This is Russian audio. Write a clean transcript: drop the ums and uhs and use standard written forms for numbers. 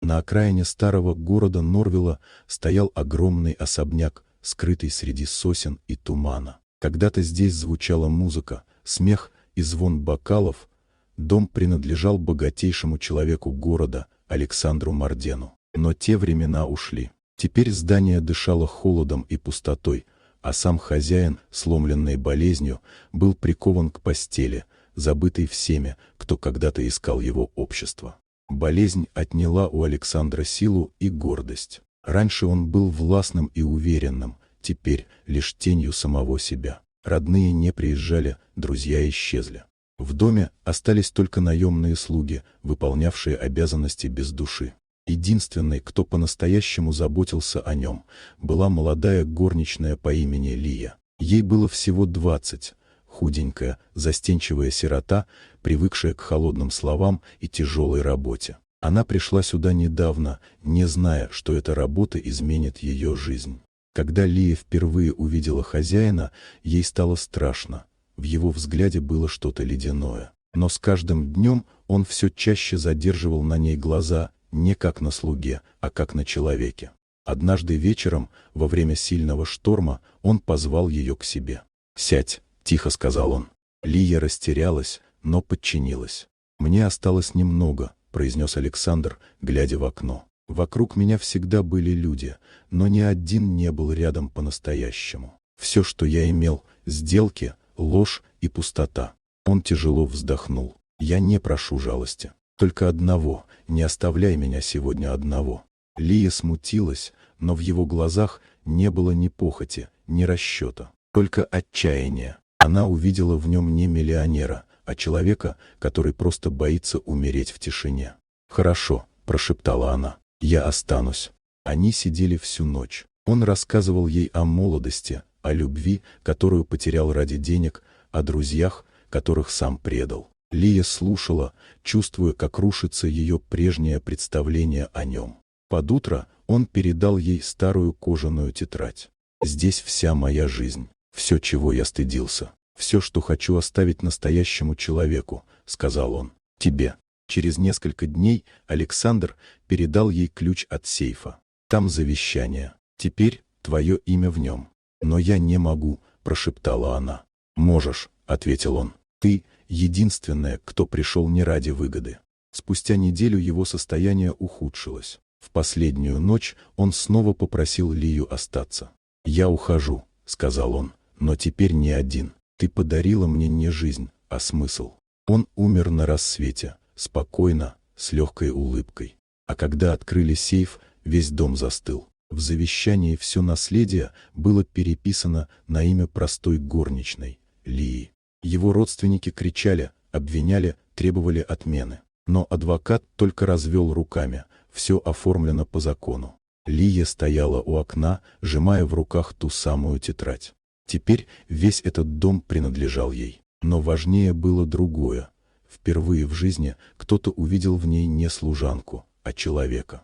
На окраине старого города Норвилла стоял огромный особняк, скрытый среди сосен и тумана. Когда-то здесь звучала музыка, смех и звон бокалов. Дом принадлежал богатейшему человеку города, Александру Мардену. Но те времена ушли. Теперь здание дышало холодом и пустотой, а сам хозяин, сломленный болезнью, был прикован к постели, забытый всеми, кто когда-то искал его общество. Болезнь отняла у Александра силу и гордость. Раньше он был властным и уверенным, теперь лишь тенью самого себя. Родные не приезжали, друзья исчезли. В доме остались только наемные слуги, выполнявшие обязанности без души. Единственной, кто по-настоящему заботился о нем, была молодая горничная по имени Лия. Ей было всего 20, худенькая, застенчивая сирота, привыкшая к холодным словам и тяжелой работе. Она пришла сюда недавно, не зная, что эта работа изменит ее жизнь. Когда Лия впервые увидела хозяина, ей стало страшно. В его взгляде было что-то ледяное. Но с каждым днем он все чаще задерживал на ней глаза, не как на слуге, а как на человеке. Однажды вечером, во время сильного шторма, он позвал ее к себе. «Сядь», — тихо сказал он. Лия растерялась, но подчинилась. «Мне осталось немного», — произнес Александр, глядя в окно. «Вокруг меня всегда были люди, но ни один не был рядом по-настоящему. Все, что я имел — сделки, ложь и пустота». Он тяжело вздохнул. «Я не прошу жалости. Только одного, не оставляй меня сегодня одного». Лия смутилась, но в его глазах не было ни похоти, ни расчета, только отчаяние. Она увидела в нем не миллионера, а человека, который просто боится умереть в тишине. «Хорошо», — прошептала она, — «я останусь». Они сидели всю ночь. Он рассказывал ей о молодости, о любви, которую потерял ради денег, о друзьях, которых сам предал. Лия слушала, чувствуя, как рушится ее прежнее представление о нем. Под утро он передал ей старую кожаную тетрадь. «Здесь вся моя жизнь, все, чего я стыдился, все, что хочу оставить настоящему человеку», — сказал он, — «тебе». Через несколько дней Александр передал ей ключ от сейфа. «Там завещание. Теперь твое имя в нем». «Но я не могу», — прошептала она. «Можешь», — ответил он. «Ты единственная, кто пришел не ради выгоды». Спустя неделю его состояние ухудшилось. В последнюю ночь он снова попросил Лию остаться. «Я ухожу», — сказал он, — «но теперь не один. Ты подарила мне не жизнь, а смысл». Он умер на рассвете, спокойно, с легкой улыбкой. А когда открыли сейф, весь дом застыл. В завещании все наследие было переписано на имя простой горничной, Лии. Его родственники кричали, обвиняли, требовали отмены. Но адвокат только развел руками, все оформлено по закону. Лия стояла у окна, сжимая в руках ту самую тетрадь. Теперь весь этот дом принадлежал ей. Но важнее было другое. Впервые в жизни кто-то увидел в ней не служанку, а человека.